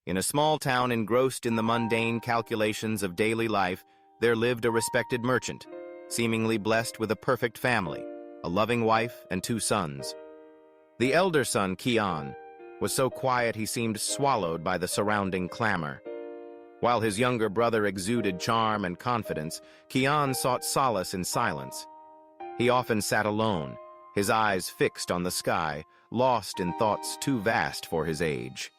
In a small town engrossed in the mundane calculations of daily life, there lived a respected merchant, seemingly blessed with a perfect family, a loving wife and 2 sons. The elder son, Kian, was so quiet he seemed swallowed by the surrounding clamor. While his younger brother exuded charm and confidence, Kian sought solace in silence. He often sat alone, his eyes fixed on the sky, lost in thoughts too vast for his age.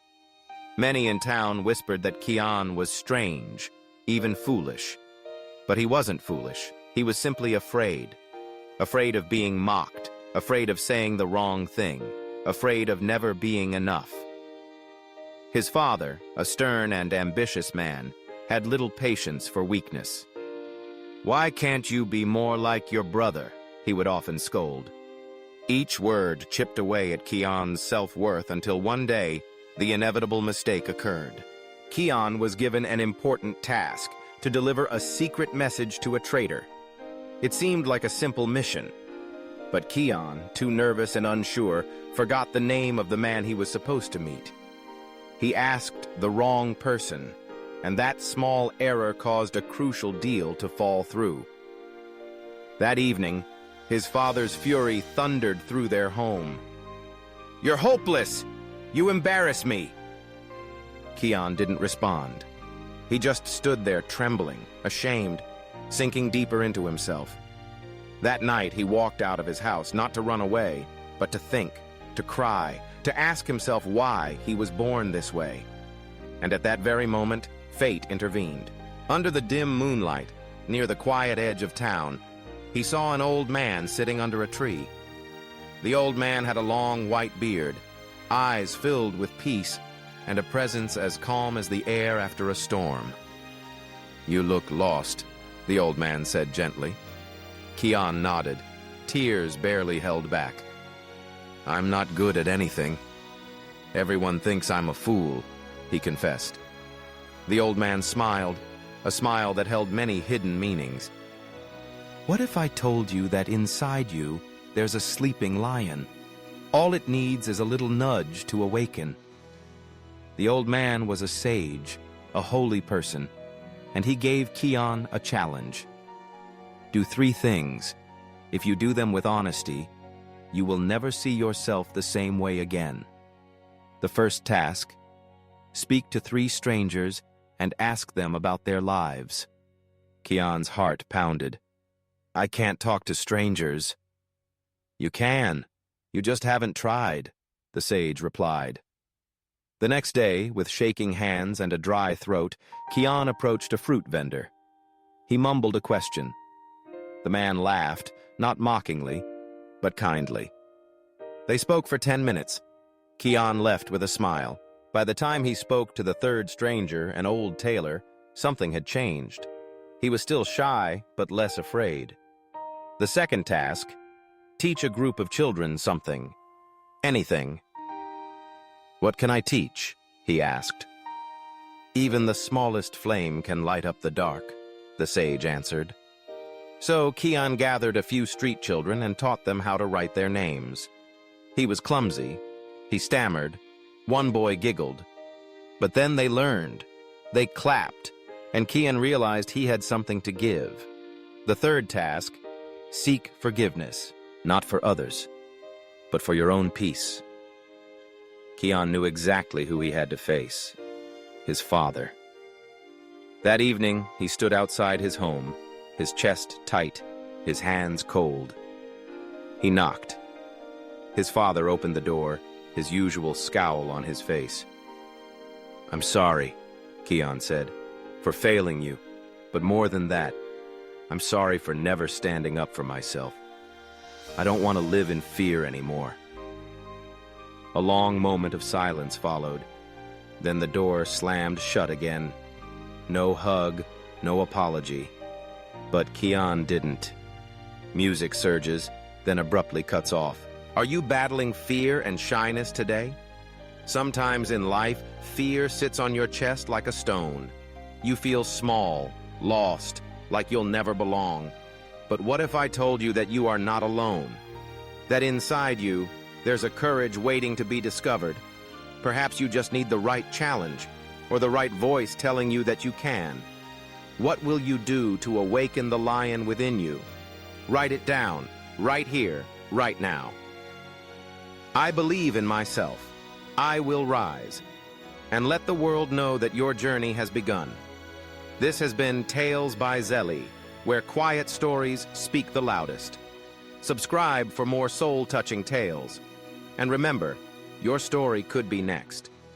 Many in town whispered that Kian was strange, even foolish. But he wasn't foolish. He was simply afraid. Afraid of being mocked, afraid of saying the wrong thing, afraid of never being enough. His father, a stern and ambitious man, had little patience for weakness. "Why can't you be more like your brother?" he would often scold. Each word chipped away at Kian's self-worth until one day, the inevitable mistake occurred. Kian was given an important task, to deliver a secret message to a traitor. It seemed like a simple mission. But Kian, too nervous and unsure, forgot the name of the man he was supposed to meet. He asked the wrong person, and that small error caused a crucial deal to fall through. That evening, his father's fury thundered through their home. "You're hopeless! You embarrass me!" Kian didn't respond. He just stood there trembling, ashamed, sinking deeper into himself. That night he walked out of his house, not to run away, but to think, to cry, to ask himself why he was born this way. And at that very moment, fate intervened. Under the dim moonlight, near the quiet edge of town, he saw an old man sitting under a tree. The old man had a long white beard, eyes filled with peace, and a presence as calm as the air after a storm. "You look lost," the old man said gently. Kian nodded, tears barely held back. "I'm not good at anything. Everyone thinks I'm a fool," he confessed. The old man smiled, a smile that held many hidden meanings. "What if I told you that inside you there's a sleeping lion? All it needs is a little nudge to awaken." The old man was a sage, a holy person, and he gave Kian a challenge. Do 3 things. If you do them with honesty, you will never see yourself the same way again. The first task: speak to 3 strangers and ask them about their lives. Kian's heart pounded. "I can't talk to strangers." "You can. You just haven't tried," the sage replied. The next day, with shaking hands and a dry throat, Kian approached a fruit vendor. He mumbled a question. The man laughed, not mockingly, but kindly. They spoke for 10 minutes. Kian left with a smile. By the time he spoke to the third stranger, an old tailor, something had changed. He was still shy, but less afraid. The second task: teach a group of children something. Anything. "What can I teach?" he asked. "Even the smallest flame can light up the dark," the sage answered. So Kian gathered a few street children and taught them how to write their names. He was clumsy. He stammered. One boy giggled. But then they learned. They clapped, and Kian realized he had something to give. The third task: seek forgiveness, not for others, but for your own peace. Kian knew exactly who he had to face: his father. That evening, he stood outside his home, his chest tight, his hands cold. He knocked. His father opened the door, his usual scowl on his face. "I'm sorry," Kian said, "for failing you, but more than that, I'm sorry for never standing up for myself. I don't want to live in fear anymore." A long moment of silence followed. Then the door slammed shut again. No hug, no apology. But Kian didn't. Music surges, then abruptly cuts off. Are you battling fear and shyness today? Sometimes in life, fear sits on your chest like a stone. You feel small, lost, like you'll never belong. But what if I told you that you are not alone? That inside you, there's a courage waiting to be discovered. Perhaps you just need the right challenge. or the right voice telling you that you can? What will you do to awaken the lion within you? Write it down, right here, right now. I believe in myself. I will rise. And let the world know that your journey has begun. This has been Tales by Zelly, where quiet stories speak the loudest. Subscribe for more soul-touching tales. And remember, your story could be next.